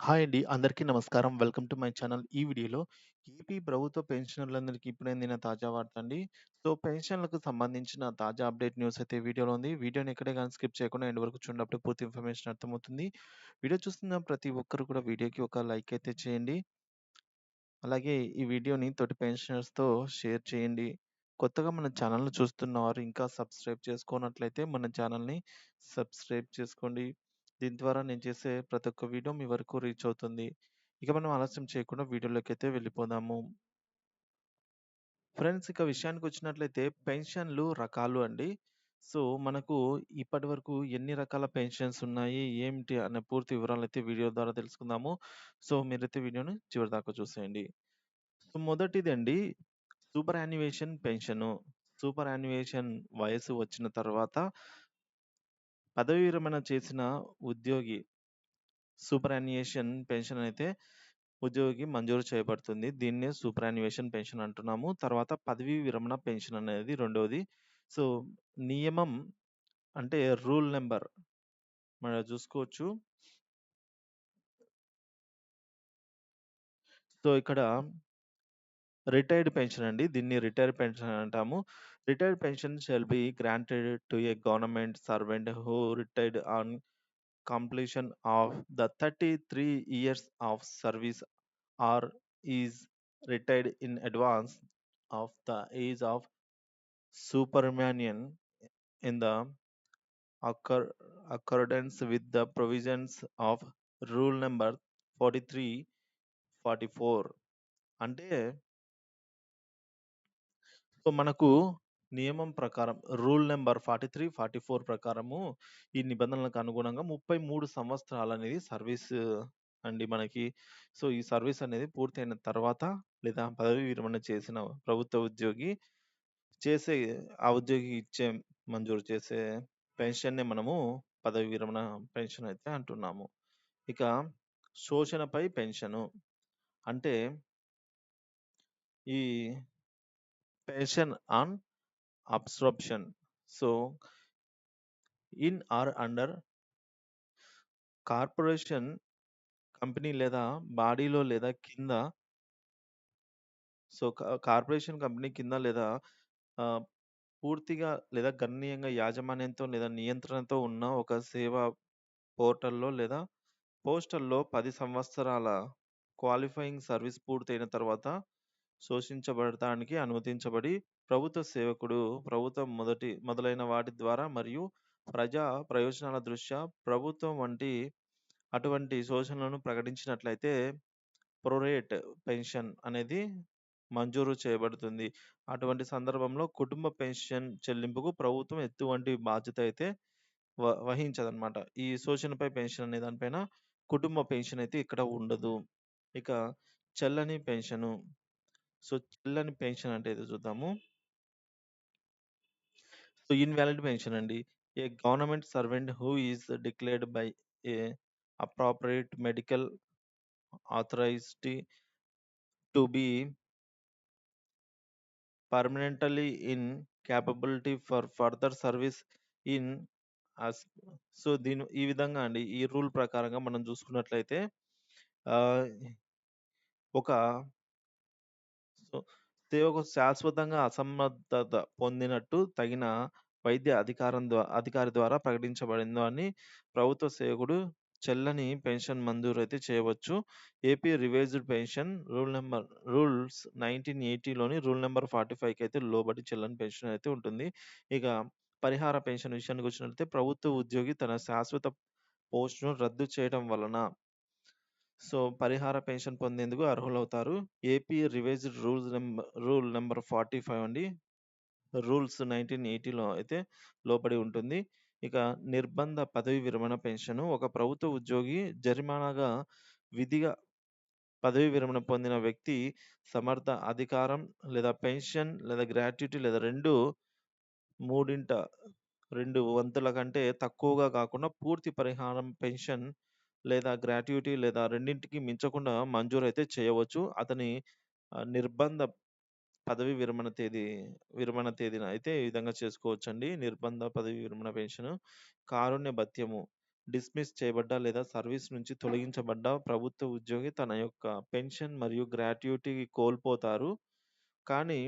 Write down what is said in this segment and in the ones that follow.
Hi అండి. అందరికీ నమస్కారం. Welcome to my channel. ఈ వీడియోలో ఏపీ ప్రభుత్వ పెన్షనర్లందరికీ ఇప్పుడే అందిన తాజా వార్త అండి. సో, పెన్షన్‌లకు సంబంధించిన తాజా అప్డేట్ న్యూస్ అయితే వీడియోలో ఉంది. వీడియోని ఎక్కడే గాని స్కిప్ చేయకుండా ఎండ్ వరకు చూడండి. అప్పుడే పూర్తి ఇన్ఫర్మేషన్ అర్థమవుతుంది. వీడియో చూస్తున్న ప్రతి ఒక్కరు కూడా వీడియోకి ఒక లైక్ అయితే చేయండి. అలాగే ఈ వీడియోని తోటి పెన్షనర్స్‌తో షేర్ చేయండి. కొత్తగా మన ఛానల్‌ని చూస్తున్నవారు ఇంకా సబ్స్క్రైబ్ చేసుకోనట్లయితే మన ఛానల్‌ని సబ్స్క్రైబ్ చేసుకోండి. దీని ద్వారా నేను చేసే ప్రతి ఒక్క వీడియో మీ వరకు రీచ్ అవుతుంది. ఇక మనం ఆలస్యం చేయకుండా వీడియోలోకైతే వెళ్ళిపోదాము. ఫ్రెండ్స్ ఇక విషయానికొచ్చినట్లయితే పెన్షన్‌లు రకాలు అండి. సో, మనకు ఇప్పటివరకు ఎన్ని రకాల పెన్షన్స్ ఉన్నాయి, ఏమిటి అనే పూర్తి వివరాలైతే వీడియో ద్వారా తెలుసుకుందాము. సో, మీరైతే వీడియోని చివరిదాకా చూసేయండి. సో, మొదటిదండి superannuation pension. Superannuation వయస్సు వచ్చిన తర్వాత పదవీ విరమణ చేసిన ఉద్యోగి సూపర్ యాన్యుయేషన్ పెన్షన్ అయితే ఉద్యోగికి మంజూరు చేయబడుతుంది. దీన్నే సూపర్ యాన్యుయేషన్ పెన్షన్ అంటున్నాము. తర్వాత పదవీ విరమణ పెన్షన్ అనేది రెండోది. సో, నియమం అంటే రూల్ నంబర్ మనం చూసుకోవచ్చు. సో, ఇక్కడ రిటైర్డ్ పెన్షన్ అండి. దీన్ని రిటైర్డ్ పెన్షన్ అంటాము. Retired pension shall be granted to a government servant who retired on completion of the 33 years of service or is retired in advance of the age of superannuation in the occur- accordance with the provisions of rule number 43 44 అంటే so మనకు నియమం ప్రకారం rule number 43, 44 ప్రకారము ఈ నిబంధనలకు అనుగుణంగా 33 సంవత్సరాలనేది service అండి మనకి. సో, ఈ సర్వీస్ అనేది పూర్తయిన తర్వాత లేదా పదవీ విరమణ చేసిన ప్రభుత్వ ఉద్యోగి చేసే ఆ ఉద్యోగికి ఇచ్చే మంజూరు చేసే పెన్షన్‌నే మనము పదవీ విరమణ పెన్షన్ అయితే అంటున్నాము. ఇక శోషణపై పెన్షను. అంటే ఈ pension on absorption. So, in or under corporation company లేదా బాడీలో లేదా కింద సో, కార్పొరేషన్ కంపెనీ కింద లేదా ఆహ్, పూర్తిగా లేదా గణనీయంగా యాజమాన్యంతో లేదా నియంత్రణతో ఉన్న ఒక సేవా పోర్టల్‌లో లేదా పోస్టల్‌లో 10 సంవత్సరాల క్వాలిఫైయింగ్ సర్వీస్ పూర్తయిన తర్వాత శోషించబడటానికి అనుమతించబడి, ప్రభుత్వ సేవకుడు ప్రభుత్వం మొదలైన వాటి ద్వారా మరియు ప్రజా ప్రయోజనాల దృష్ట్యా ప్రభుత్వం అటువంటి శోషణలను ప్రకటించినట్లయితే ప్రొరేట్ పెన్షన్ అనేది మంజూరు చేయబడుతుంది. అటువంటి సందర్భంలో కుటుంబ పెన్షన్ చెల్లింపుకు ప్రభుత్వం ఎటువంటి బాధ్యత అయితే వహించదనమాట. ఈ శోషణపై పెన్షన్ అనే దానిపైన కుటుంబ పెన్షన్ అయితే ఇక్కడ ఉండదు. ఇక చెల్లని పెన్షను. సో, చెల్లని పెన్షన్ అంటే ఏదో చూద్దాము. సో, ఇన్‌వాలిడ్ పెన్షన్ అండి. A government servant who is declared by a appropriate medical authority to be permanently incapability for further service in us so, ఈ విధంగా అండి. ఈ రూల్ ప్రకారంగా మనం చూసుకున్నట్లయితే ఆహ్, ఒక సో, సేవకు శాశ్వతంగా అసమర్థత పొందినట్టు తగిన వైద్య అధికారి ద్వారా ప్రకటించబడిందో అని ప్రభుత్వ సేవకుడు చెల్లని పెన్షన్ మంజూరైతే చేయవచ్చు. ఏపీ రివైజ్డ్ పెన్షన్ రూల్స్ 1980లోని రూల్ నంబర్ 45కి అయితే లోబడి చెల్లని పెన్షన్ అయితే ఉంటుంది. ఇక పరిహార పెన్షన్ విషయానికొచ్చినట్లయితే ప్రభుత్వ ఉద్యోగి తన శాశ్వత పోస్ట్‌ను రద్దు చేయడం వలన పరిహార పెన్షన్ పొందేందుకు అర్హులవుతారు. ఏపీ రివైజ్డ్ రూల్ నంబర్ 45 అండి. రూల్స్ 1980లో అయితే లోబడి ఉంటుంది. ఇక నిర్బంధ పదవీ విరమణ పెన్షను ఒక ప్రభుత్వ ఉద్యోగి జరిమానాగా విధిగా పదవీ విరమణ పొందిన వ్యక్తి సమర్థ అధికారం లేదా పెన్షన్ లేదా గ్రాట్యుటీ లేదా మూడింట 2 వంతుల కంటే తక్కువగా కాకుండా పూర్తి పరిహారం పెన్షన్ లేదా గ్రాట్యుటీ లేదా రెండింటికి మించకుండా మంజూరైతే చేయవచ్చు. అతని నిర్బంధ పదవీ విరమణ తేదీన అయితే ఈ విధంగా చేసుకోవచ్చండి. నిర్బంధ పదవీ విరమణ పెన్షను. కారుణ్య భత్యము. డిస్మిస్ చేయబడ్డ లేదా సర్వీస్ నుంచి తొలగించబడ్డ ప్రభుత్వ ఉద్యోగి తన యొక్క పెన్షన్ మరియు గ్రాట్యుటీ కోల్పోతారు. కానీ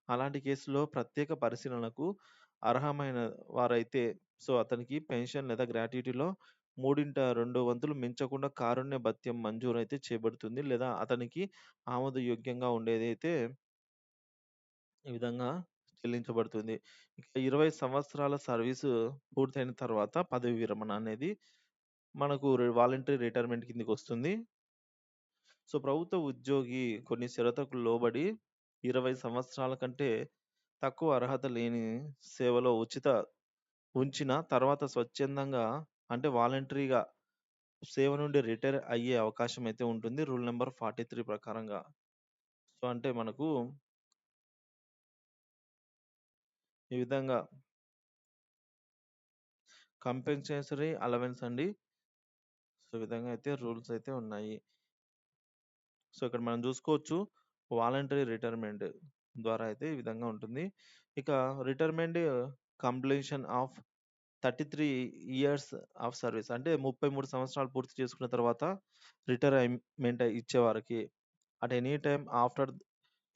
అలాంటి కేసులో ప్రత్యేక పరిశీలనకు అర్హమైన వారైతే అతనికి పెన్షన్ లేదా గ్రాట్యుటీలో 2 వంతులు మించకుండా కారుణ్య భత్యం మంజూరైతే చేయబడుతుంది. లేదా అతనికి ఆమోదయోగ్యంగా ఉండేదైతే ఈ విధంగా చెల్లించబడుతుంది. ఇక 20 సంవత్సరాల సర్వీసు పూర్తయిన తర్వాత పదవి విరమణ అనేది మనకు వాలంటరీ రిటైర్మెంట్ కిందకొస్తుంది. ప్రభుత్వ ఉద్యోగి కొన్ని షరతులకు లోబడి 20 సంవత్సరాల కంటే తక్కువ అర్హత లేని సేవలో ఉంచిన తర్వాత స్వచ్ఛందంగా అంటే వాలంటరీగా సేవ నుండి రిటైర్ అయ్యే అవకాశం అయితే ఉంటుంది. రూల్ నంబర్ 43 ప్రకారంగా. అంటే మనకు ఈ విధంగా కంపెన్సేటరీ అలవెన్స్ అండి. ఈ విధంగా అయితే రూల్స్ అయితే ఉన్నాయి. ఇక్కడ మనం చూసుకోవచ్చు వాలంటరీ రిటైర్మెంట్ ద్వారా అయితే ఈ విధంగా ఉంటుంది. ఇక retirement completion of 33 years of service అంటే 33 సంవత్సరాలు పూర్తి చేసుకున్న తర్వాత రిటైర్మెంట్ ఇచ్చేవారికి at any time after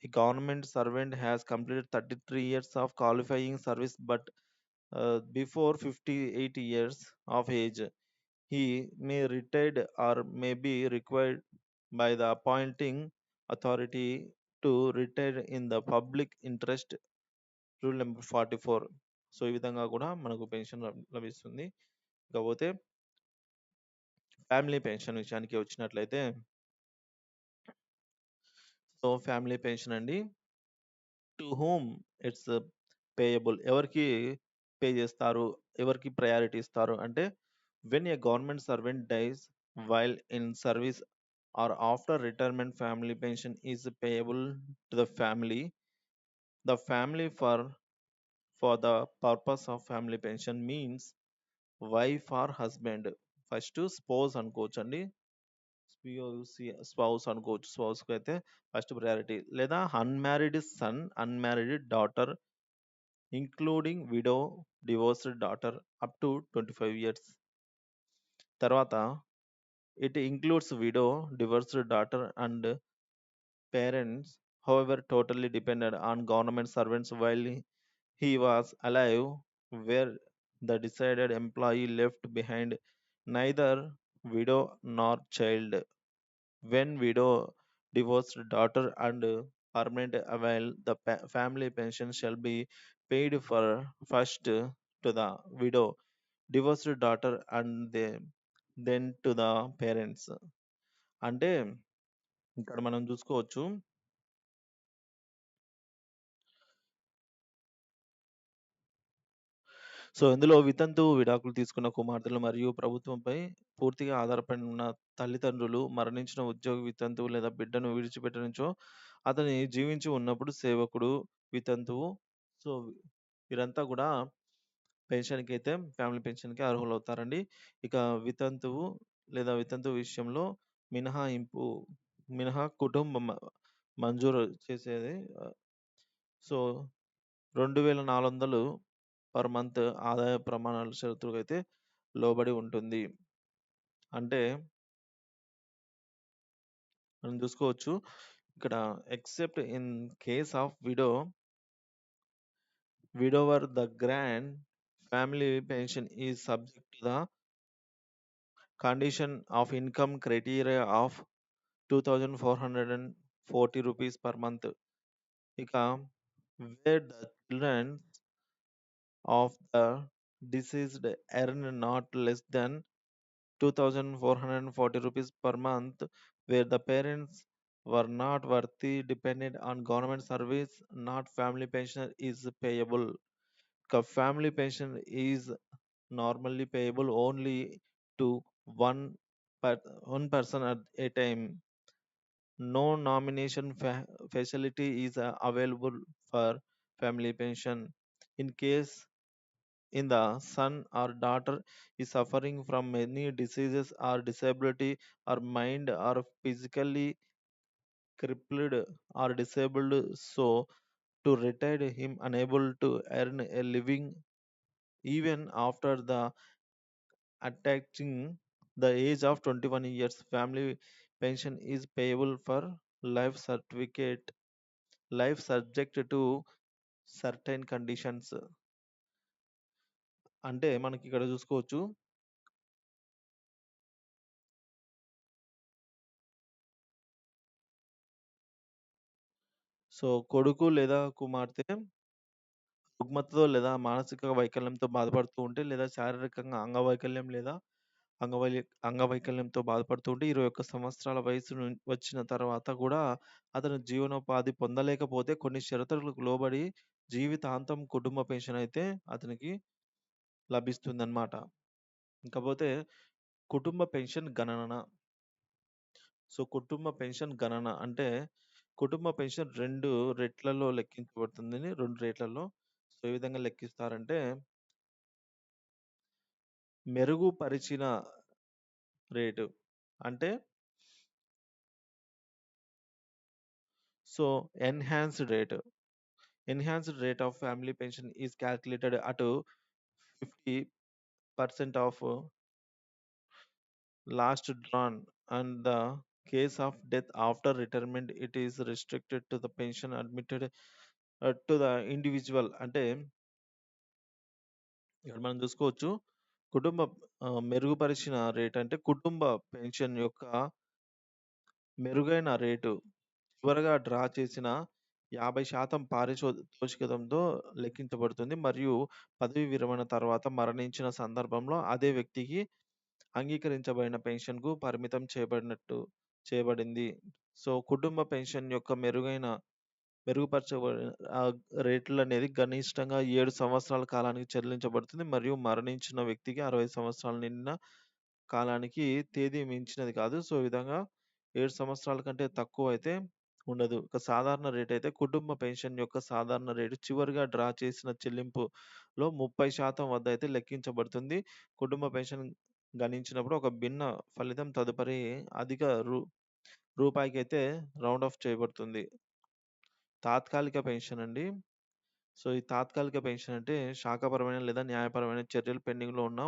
a government servant has completed 33 years of qualifying service but before 58 years of age he may retired or may be required by the appointing authority to retire in the public interest rule number 44. ఈ విధంగా కూడా మనకు pension లభిస్తుంది. ఇకపోతే family pension విషయానికి వచ్చినట్లయితే family pension అండి to whom it's payable ఎవరికి పే చేస్తారు, ఎవరికి ప్రయారిటీ ఇస్తారు అంటే when a government servant dies while in service or after retirement family pension is payable to the family for the purpose of family pension means wife or husband. First spouse అనుకోవచ్చు అండి, spouse అనుకోవచ్చు. Spouse కి అయితే first priority. లేదా unmarried son, unmarried daughter including widow, divorced daughter up to 25 years. తర్వాత it includes widow, divorced daughter and parents however totally depended on government servants while he was alive, where the decided employee left behind neither widow nor child. When widow, divorced daughter and permanent avail, the family pension shall be paid for first to the widow, divorced daughter and then to the parents. అంటే ఇక్కడ మనం చూసుకోవచ్చు ఇందులో వితంతువు విడాకులు తీసుకున్న కుమార్తెలు మరియు ప్రభుత్వంపై పూర్తిగా ఆధారపడి ఉన్న తల్లిదండ్రులు, మరణించిన ఉద్యోగి వితంతువు లేదా బిడ్డను విడిచిపెట్టనిచో అతని జీవించి ఉన్నప్పుడు సేవకుడు, వితంతువు సో వీరంతా కూడా పెన్షన్‌కి అయితే ఫ్యామిలీ పెన్షన్‌కి అర్హులవుతారండి. ఇక వితంతువు లేదా వితంతువు విషయంలో మినహాయింపు కుటుంబం మంజూరు చేసేది. సో 2400 పర్ మంత్ ఆదాయ ప్రమాణాల షరతులకైతే లోబడి ఉంటుంది. అంటే మనం చూసుకోవచ్చు ఇక్కడ except in case of widower the grand family pension is subject to the condition of income criteria of 2440 rupees per month. ఇక where the children of the deceased earn not less than 2440 rupees per month, where the parents were not worthy dependent on government service, not family pension is payable. Family pension is normally payable only to one one person at a time. No nomination facility is available for family pension. In case in the son or daughter is suffering from any diseases or disability or mind or physically crippled or disabled, so to retire him unable to earn a living even after the attaching the age of 21 years, family pension is payable for life certificate, life subject to certain conditions. అంటే మనకి ఇక్కడ చూసుకోవచ్చు. So, కొడుకు లేదా కుమార్తె రుగ్మతతో లేదా మానసిక వైకల్యంతో బాధపడుతూ ఉంటే, లేదా శారీరకంగా అంగవైకల్యం లేదా అంగవైల్య అంగవైకల్యంతో బాధపడుతూ ఉంటే 21 సంవత్సరాల వయసు వచ్చిన తర్వాత కూడా అతను జీవనోపాధి పొందలేకపోతే కొన్ని షరతులకు లోబడి జీవితాంతం కుటుంబ పెన్షన్ అయితే అతనికి లభిస్తుందన్నమాట. ఇకపోతే కుటుంబ పెన్షన్ గణన. సో, కుటుంబ పెన్షన్ గణన అంటే కుటుంబ పెన్షన్ 2 రెట్లలో లెక్కించబడుతుందని 2 రేట్లలో. సో, ఏ విధంగా లెక్కిస్తారంటే మెరుగుపరిచిన రేటు. అంటే so, enhanced rate. Enhanced rate of family pension is calculated at 50% of last drawn, and the case of death after retirement it is restricted to the pension admitted to the individual. అంటే ఇక్కడ మనం చూసుకోవచ్చు. కుటుంబ మెరుగుపరిచిన rate అంటే కుటుంబ pension యొక్క మెరుగైన rate చివరగా డ్రా చేసిన 50% పారితోషికంతో లెక్కించబడుతుంది. మరియు పదవీ విరమణ తర్వాత మరణించిన సందర్భంలో అదే వ్యక్తికి అంగీకరించబడిన పెన్షన్‌కు పరిమితం చేయబడింది. సో, కుటుంబ పెన్షన్ యొక్క మెరుగుపరచబడిన రేట్లనేది గనిష్టంగా 7 సంవత్సరాల కాలానికి చెల్లించబడుతుంది. మరియు మరణించిన వ్యక్తికి 60 సంవత్సరాలు నిండిన కాలానికి తేదీ మించినది కాదు. సో, ఈ విధంగా 7 సంవత్సరాల కంటే తక్కువైతే ఉండదు. ఒక సాధారణ రేటైతే కుటుంబ పెన్షన్ యొక్క సాధారణ రేటు చివరగా డ్రా చేసిన చెల్లింపులో 30% వద్ద అయితే లెక్కించబడుతుంది. కుటుంబ పెన్షన్ గణించినప్పుడు ఒక భిన్న ఫలితం తదుపరి అధిక రూపాయికైతే రౌండ్ ఆఫ్ చేయబడుతుంది. తాత్కాలిక పెన్షన్ అండి. సో, ఈ తాత్కాలిక పెన్షన్ అంటే శాఖపరమైన లేదా న్యాయపరమైన చర్యలు పెండింగ్‌లో ఉన్న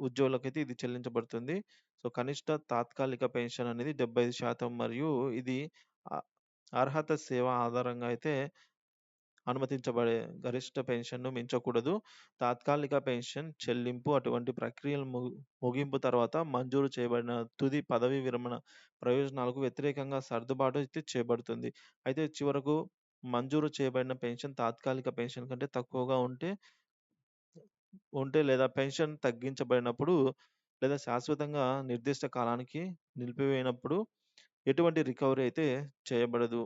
ఉద్యోగులకైతే ఇది చెల్లించబడుతుంది. సో, కనిష్ట తాత్కాలిక పెన్షన్ అనేది 75% మరియు ఇది అ అర్హత సేవ ఆధారంగా అయితే అనుమతించబడే గరిష్ట పెన్షన్‌ను మించకూడదు. తాత్కాలిక పెన్షన్ చెల్లింపు అటువంటి ప్రక్రియల ముగింపు తర్వాత మంజూరు చేయబడిన తుది పదవీ విరమణ ప్రయోజనాలకు వ్యతిరేకంగా సర్దుబాటు అయితే చేయబడుతుంది. అయితే చివరకు మంజూరు చేయబడిన పెన్షన్ తాత్కాలిక పెన్షన్ కంటే తక్కువగా ఉంటే లేదా పెన్షన్ తగ్గించబడినప్పుడు లేదా శాశ్వతంగా నిర్దిష్ట కాలానికి నిలిపివేయనప్పుడు ఎటువంటి రికవరీ అయితే చేయబడదు.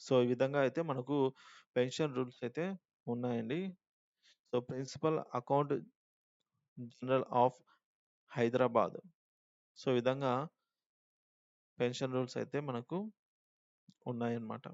సో, ఈ విధంగా అయితే మనకు పెన్షన్ రూల్స్ అయితే ఉన్నాయండి. So, principal account general of Hyderabad. So, ఈ విధంగా పెన్షన్ రూల్స్ అయితే మనకు ఉన్నాయన్నమాట.